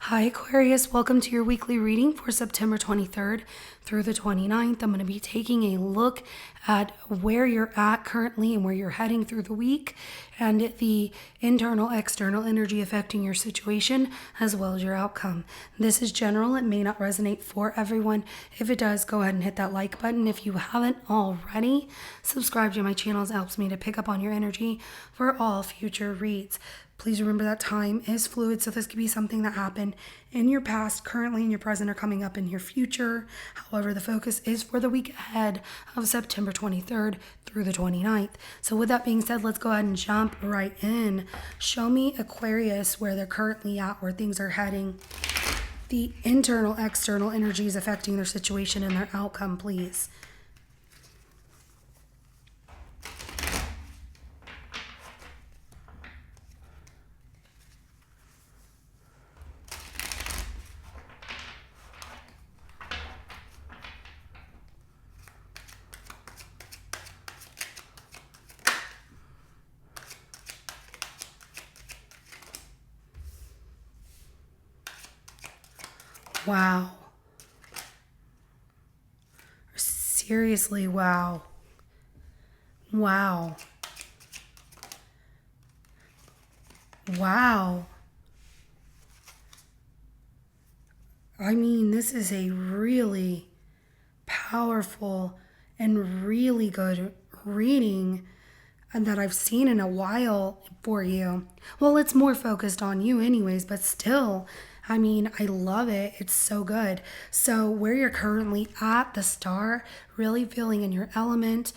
Hi Aquarius, welcome to your weekly reading for September 23rd through the 29th. I'm going to be taking a look at where you're at currently and where you're heading through the week and the internal, external energy affecting your situation as well as your outcome. This is general. It may not resonate for everyone. If it does, go ahead and hit that like button. If you haven't already, subscribe to my channel. It helps me to pick up on your energy for all future reads. Please remember that time is fluid, so this could be something that happened in your past, currently in your present, or coming up in your future. However, the focus is for the week ahead of September 23rd through the 29th. So with that being said, let's go ahead and jump right in. Show me Aquarius where they're currently at, where things are heading. The internal, external energies affecting their situation and their outcome, please. Wow. Seriously, wow. Wow. Wow. I mean, this is a really powerful and really good reading that I've seen in a while for you. Well, it's more focused on you anyways, but still, I mean, I love it. It's so good. So where you're currently at, the star, really feeling in your element,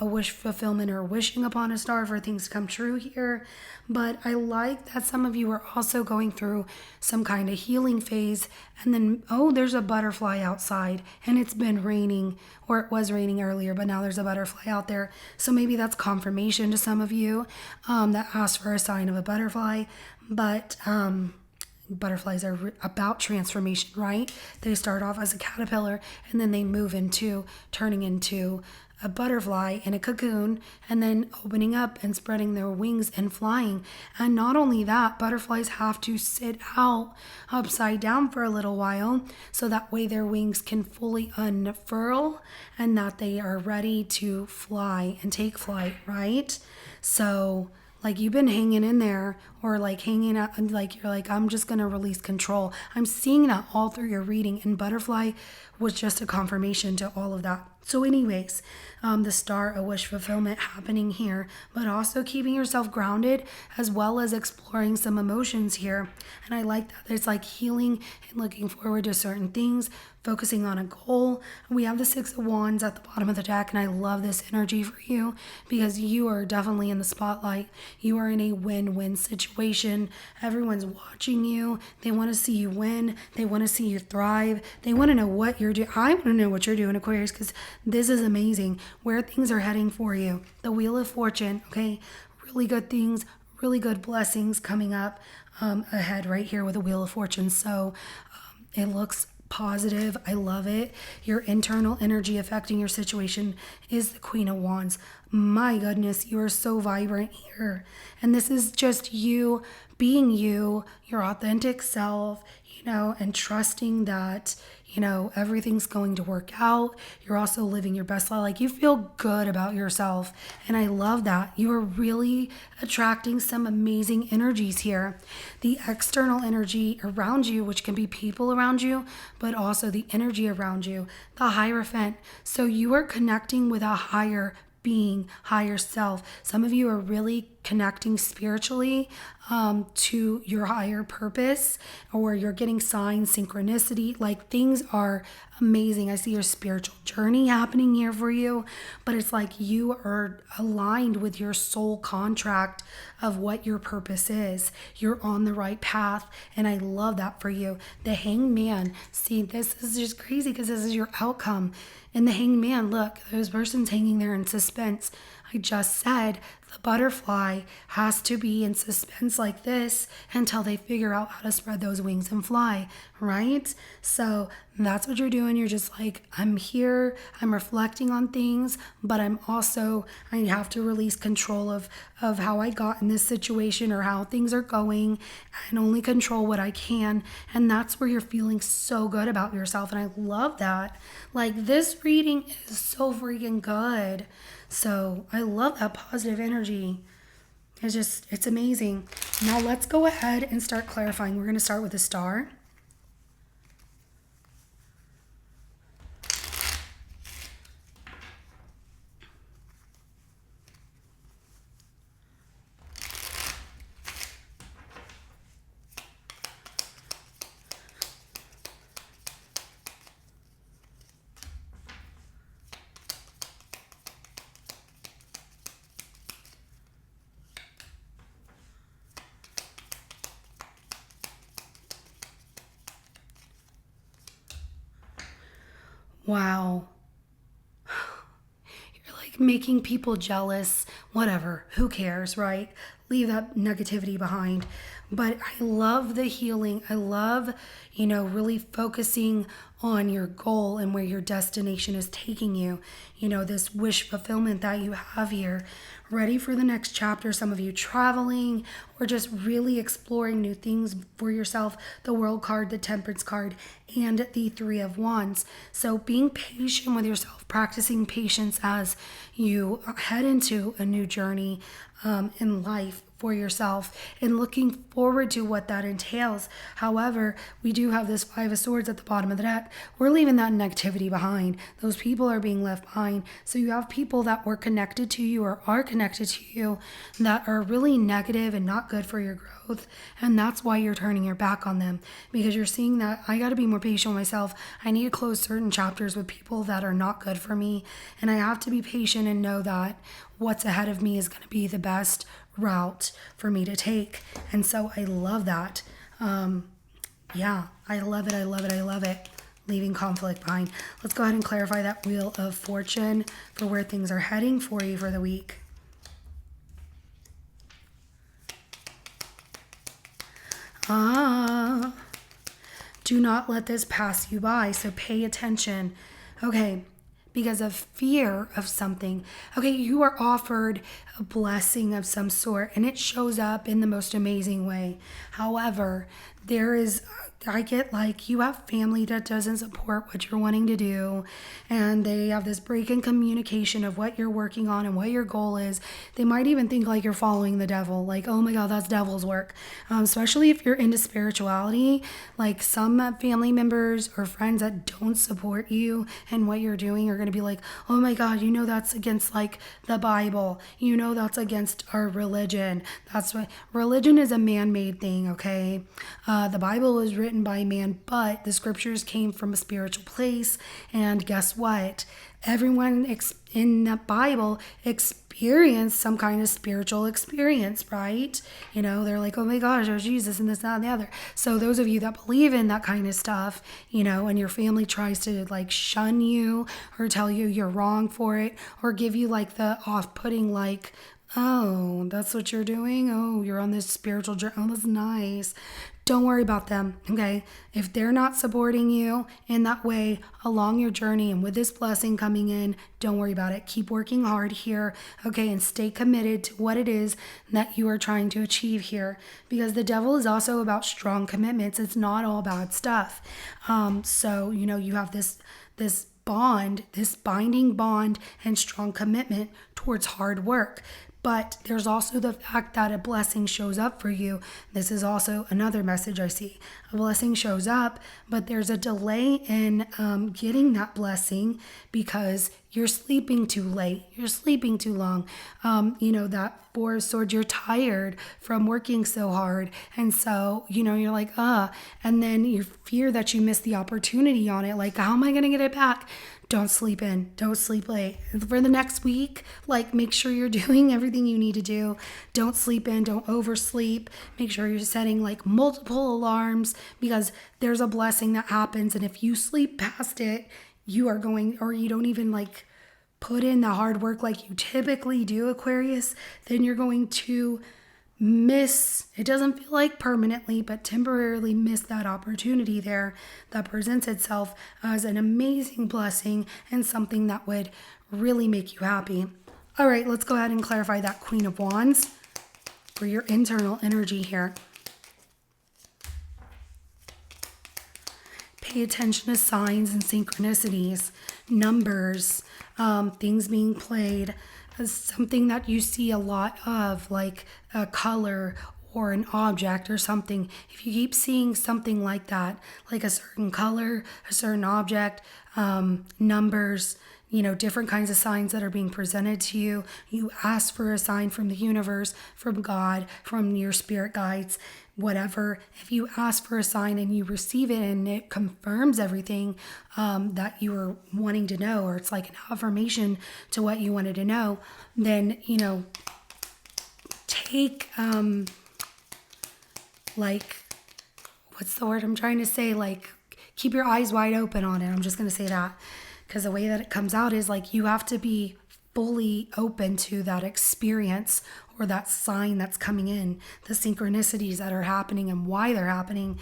a wish fulfillment or wishing upon a star for things to come true here. But I like that some of you are also going through some kind of healing phase. And then, oh, there's a butterfly outside and it's been raining, or it was raining earlier, but now there's a butterfly out there. So maybe that's confirmation to some of you that asked for a sign of a butterfly. But butterflies are about transformation, right? They start off as a caterpillar and then they move into turning into a butterfly in a cocoon and then opening up and spreading their wings and flying. And not only that, butterflies have to sit out upside down for a little while so that way their wings can fully unfurl and that they are ready to fly and take flight, right? So like you've been hanging in there, or like hanging out, like you're like, I'm just going to release control. I'm seeing that all through your reading, and butterfly was just a confirmation to all of that. So anyways, the star, a wish fulfillment happening here, but also keeping yourself grounded as well as exploring some emotions here. And I like that. It's like healing and looking forward to certain things, focusing on a goal. We have the Six of Wands at the bottom of the deck, and I love this energy for you because you are definitely in the spotlight. You are in a win-win situation. Everyone's watching you. They want to see you win. They want to see you thrive. They want to know what you're doing. I want to know what you're doing, Aquarius, because this is amazing where things are heading for you. The Wheel of Fortune, okay? Really good things, really good blessings coming up ahead right here with the Wheel of Fortune. So it looks positive. I love it. Your internal energy affecting your situation is the Queen of Wands. My goodness, you are so vibrant here. And this is just you being you, your authentic self, and trusting that, everything's going to work out. You're also living your best life. Like you feel good about yourself. And I love that. You are really attracting some amazing energies here. The external energy around you, which can be people around you, but also the energy around you, the Hierophant. So you are connecting with a higher being, higher self. Some of you are really connecting spiritually to your higher purpose, or you're getting signs, synchronicity, like things are amazing. I see your spiritual journey happening here for you, but it's like you are aligned with your soul contract of what your purpose is. You're on the right path, and I love that for you. The Hangman, see, this is just crazy because this is your outcome. And the Hangman, look, those person's hanging there in suspense. I just said the butterfly has to be in suspense like this until they figure out how to spread those wings and fly, right? So that's what you're doing. You're just like, I'm here, I'm reflecting on things, but I have to release control of how I got in this situation or how things are going, and only control what I can. And that's where you're feeling so good about yourself. And I love that. Like, this reading is so freaking good. So I love that positive energy. It's amazing. Now let's go ahead and start clarifying. We're going to start with a star. Wow. You're like making people jealous. Whatever. Who cares, right? Leave that negativity behind. But I love the healing. I love, really focusing on your goal and where your destination is taking you. This wish fulfillment that you have here. Ready for the next chapter. Some of you traveling or just really exploring new things for yourself. The World card, the Temperance card, and the Three of Wands. So being patient with yourself, practicing patience as you head into a new journey in life for yourself, and looking forward to what that entails. However, we do have this Five of Swords at the bottom of the deck. We're leaving that negativity behind. Those people are being left behind. So you have people that were connected to you or are connected to you that are really negative and not good for your growth. And that's why you're turning your back on them, because you're seeing that I got to be more patient with myself. I need to close certain chapters with people that are not good for me. And I have to be patient and know that what's ahead of me is going to be the best route for me to take. And so I love that. Yeah, I love it. I love it. I love it. Leaving conflict behind. Let's go ahead and clarify that Wheel of Fortune for where things are heading for you for the week. Do not let this pass you by. So pay attention. Okay. Because of fear of something. Okay, you are offered a blessing of some sort and it shows up in the most amazing way. However, I get like you have family that doesn't support what you're wanting to do, and they have this break in communication of what you're working on and what your goal is. They might even think like you're following the devil, like, oh my God, that's devil's work. Especially if you're into spirituality, like some family members or friends that don't support you and what you're doing are going to be like, oh my God, that's against like the Bible. That's against our religion. That's why religion is a man-made thing, okay? The Bible is written by man, but the scriptures came from a spiritual place. And guess what? Everyone in the Bible experienced some kind of spiritual experience, right? They're like, oh my gosh, there's Jesus and this, that, and the other. So those of you that believe in that kind of stuff, and your family tries to like shun you or tell you you're wrong for it, or give you like the off-putting like, oh, that's what you're doing? Oh, you're on this spiritual journey. Oh, that's nice. Don't worry about them, okay? If they're not supporting you in that way along your journey and with this blessing coming in, don't worry about it. Keep working hard here, okay? And stay committed to what it is that you are trying to achieve here, because the devil is also about strong commitments. It's not all bad stuff. So, you have this bond, this binding bond and strong commitment towards hard work. But there's also the fact that a blessing shows up for you. This is also another message I see. A blessing shows up, but there's a delay in getting that blessing because you're sleeping too late. You're sleeping too long. That Four of Swords, you're tired from working so hard. And so, you're like, and then you fear that you missed the opportunity on it. Like, how am I going to get it back? Don't sleep in. Don't sleep late. For the next week, like, make sure you're doing everything you need to do. Don't sleep in. Don't oversleep. Make sure you're setting like multiple alarms, because there's a blessing that happens. And if you sleep past it, you are going, or you don't even like put in the hard work like you typically do, Aquarius, then you're going to miss, it doesn't feel like permanently, but temporarily miss that opportunity there that presents itself as an amazing blessing and something that would really make you happy. All right, let's go ahead and clarify that Queen of Wands for your internal energy here. Pay attention to signs and synchronicities, numbers, things being played, something that you see a lot of, like a color or an object or something. If you keep seeing something like that, like a certain color, a certain object, numbers, different kinds of signs that are being presented to you, you ask for a sign from the universe, from God, from your spirit guides, whatever. If you ask for a sign and you receive it and it confirms everything that you were wanting to know, or it's like an affirmation to what you wanted to know, then, take, what's the word I'm trying to say? Like, keep your eyes wide open on it. I'm just going to say that. Because the way that it comes out is like you have to be fully open to that experience or that sign that's coming in, the synchronicities that are happening and why they're happening,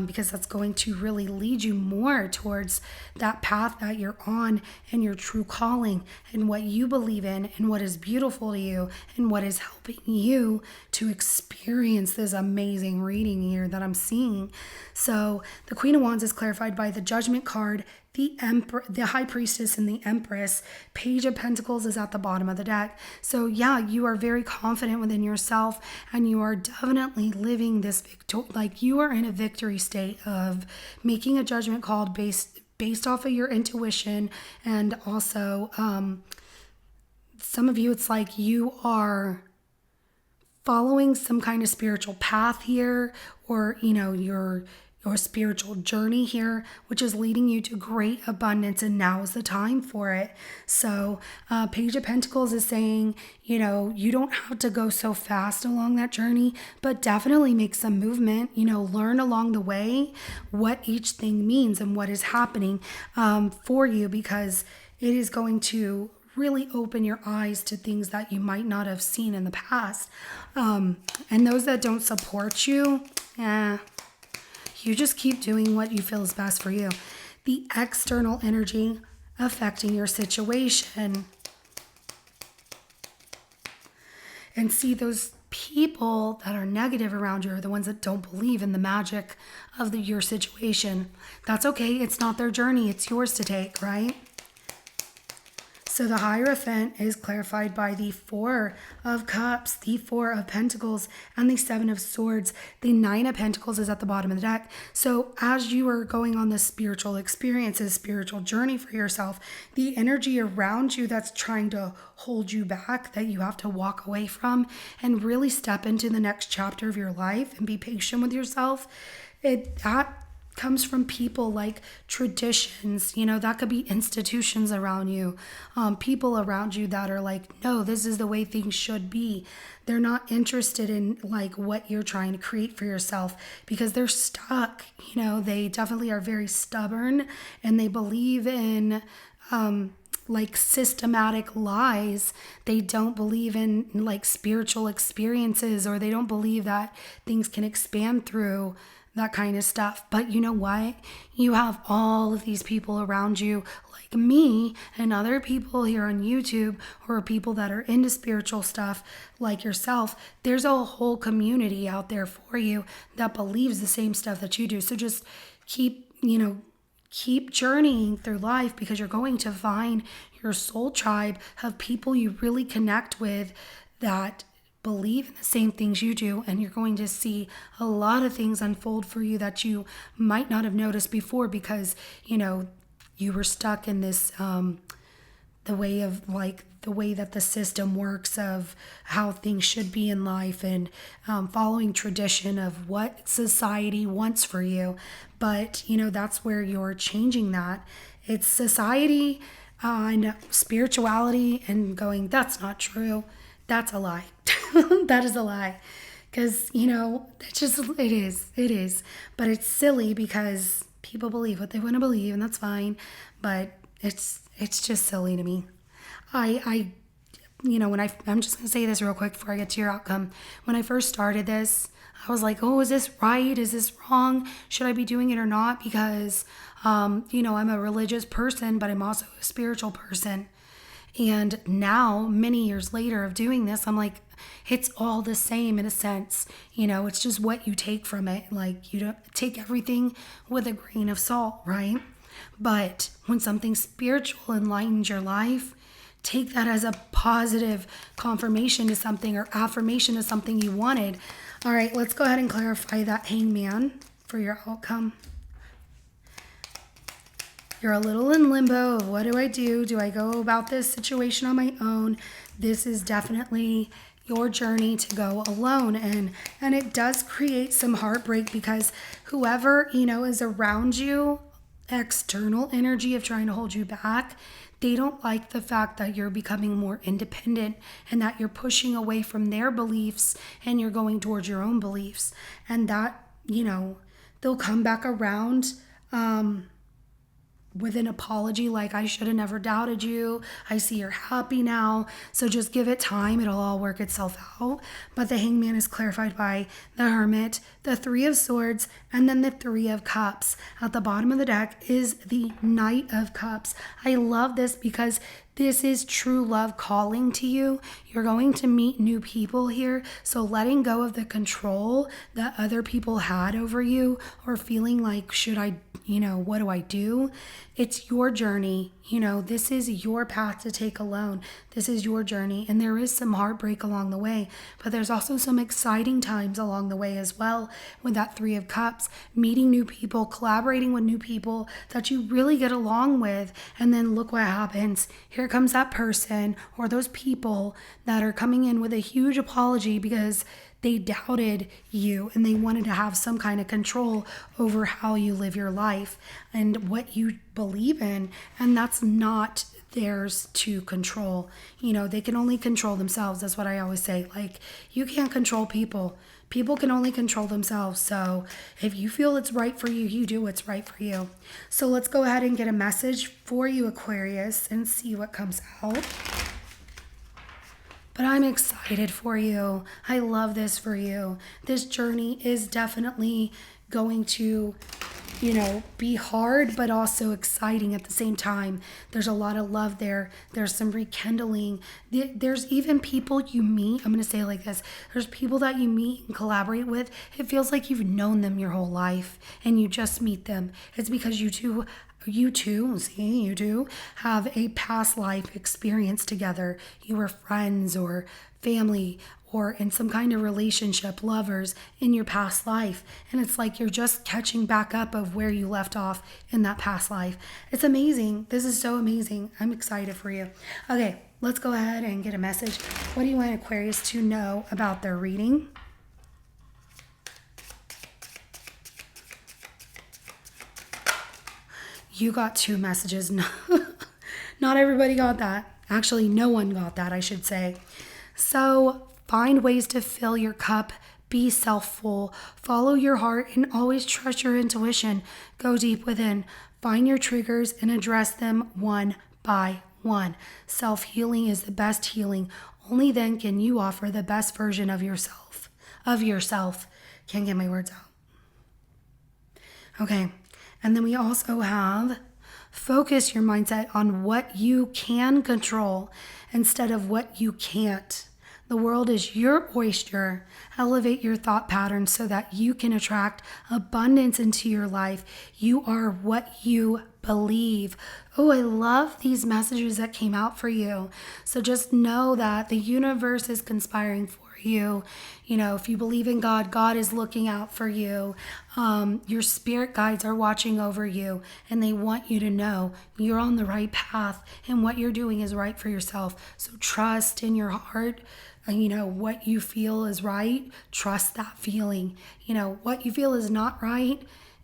because that's going to really lead you more towards that path that you're on and your true calling and what you believe in and what is beautiful to you and what is helping you to experience this amazing reading here that I'm seeing. So the Queen of Wands is clarified by the Judgment card, the Emperor, the High Priestess, and the Empress. Page of Pentacles is at the bottom of the deck. So yeah, you are very confident within yourself, and you are definitely living this like you are in a victory state of making a judgment call based off of your intuition, and also some of you, it's like you are following some kind of spiritual path here, or your spiritual journey here, which is leading you to great abundance, and now is the time for it. So Page of Pentacles is saying, you don't have to go so fast along that journey, but definitely make some movement, learn along the way what each thing means and what is happening for you, because it is going to really open your eyes to things that you might not have seen in the past. And those that don't support you, you just keep doing what you feel is best for you. The external energy affecting your situation. And see, those people that are negative around you are the ones that don't believe in the magic of your situation. That's okay. It's not their journey. It's yours to take, right? So the Hierophant is clarified by the Four of Cups, the Four of Pentacles, and the Seven of Swords. The Nine of Pentacles is at the bottom of the deck. So as you are going on this spiritual experiences, spiritual journey for yourself, the energy around you that's trying to hold you back, that you have to walk away from and really step into the next chapter of your life and be patient with yourself, that comes from people like traditions, that could be institutions around you, people around you that are like, no, this is the way things should be. They're not interested in like what you're trying to create for yourself because they're stuck. They definitely are very stubborn, and they believe in like systematic lies. They don't believe in like spiritual experiences, or they don't believe that things can expand through that kind of stuff. But you know what? You have all of these people around you, like me and other people here on YouTube, or people that are into spiritual stuff like yourself. There's a whole community out there for you that believes the same stuff that you do. So just keep journeying through life, because you're going to find your soul tribe of people you really connect with that believe in the same things you do, and you're going to see a lot of things unfold for you that you might not have noticed before, because you were stuck in this the way that the system works of how things should be in life, and following tradition of what society wants for you. But that's where you're changing that. It's society and spirituality and going, that's not true, that's a lie. That is a lie. Because, it is. But it's silly because people believe what they want to believe, and that's fine. But it's just silly to me. I I'm just going to say this real quick before I get to your outcome. When I first started this, I was like, oh, is this right? Is this wrong? Should I be doing it or not? Because, I'm a religious person, but I'm also a spiritual person. And now, many years later of doing this, I'm like, it's all the same in a sense. It's just what you take from it. Like, you don't take everything with a grain of salt, right? But when something spiritual enlightens your life, take that as a positive confirmation to something or affirmation to something you wanted. All right, let's go ahead and clarify that Hangman for your outcome. You're a little in limbo of what do I do? Do I go about this situation on my own? This is definitely your journey to go alone. And it does create some heartbreak because whoever, is around you, external energy of trying to hold you back, they don't like the fact that you're becoming more independent and that you're pushing away from their beliefs and you're going towards your own beliefs. And that, they'll come back around with an apology like, I should have never doubted you. I see you're happy now. So just give it time. It'll all work itself out. But the Hangman is clarified by the Hermit, the Three of Swords, and then the Three of Cups. At the bottom of the deck is the Knight of Cups. I love this because this is true love calling to you. You're going to meet new people here. So letting go of the control that other people had over you or feeling like, should I, what do I do? It's your journey. This is your path to take alone. This is your journey. And there is some heartbreak along the way, but there's also some exciting times along the way as well with that Three of Cups, meeting new people, collaborating with new people that you really get along with. And then look what happens. Here comes that person or those people that are coming in with a huge apology because they doubted you and they wanted to have some kind of control over how you live your life and what you believe in. And that's not theirs to control. They can only control themselves. That's what I always say. Like, you can't control people. People can only control themselves. So if you feel it's right for you, you do what's right for you. So let's go ahead and get a message for you, Aquarius, and see what comes out. But I'm excited for you. I love this for you. This journey is definitely going to, be hard, but also exciting at the same time. There's a lot of love there. There's some rekindling. There's even people you meet. I'm going to say it like this. There's people that you meet and collaborate with. It feels like you've known them your whole life and you just meet them. It's because you two have a past life experience together. You were friends or family or in some kind of relationship, lovers in your past life. And it's like you're just catching back up of where you left off in that past life. It's amazing. This is so amazing. I'm excited for you. Okay, let's go ahead and get a message. What do you want Aquarius to know about their reading? You got two messages. Not everybody got that. Actually, no one got that, I should say. So find ways to fill your cup. Be self-full. Follow your heart and always trust your intuition. Go deep within. Find your triggers and address them one by one. Self-healing is the best healing. Only then can you offer the best version of yourself. Can't get my words out. Okay. And then we also have focus your mindset on what you can control instead of what you can't. The world is your oyster. Elevate your thought patterns so that you can attract abundance into your life. You are what you believe. Oh, I love these messages that came out for you. So just know that the universe is conspiring for you. If you believe in God, God is looking out for you. Your spirit guides are watching over you and they want you to know you're on the right path and what you're doing is right for yourself. So trust in your heart. What you feel is right. Trust that feeling. What you feel is not right.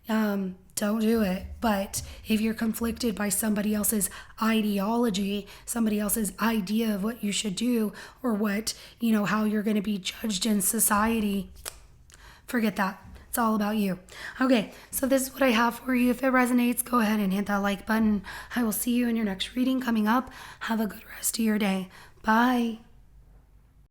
Don't do it. But if you're conflicted by somebody else's ideology, somebody else's idea of what you should do or what, how you're going to be judged in society, forget that. It's all about you. Okay, so this is what I have for you. If it resonates, go ahead and hit that like button. I will see you in your next reading coming up. Have a good rest of your day. Bye.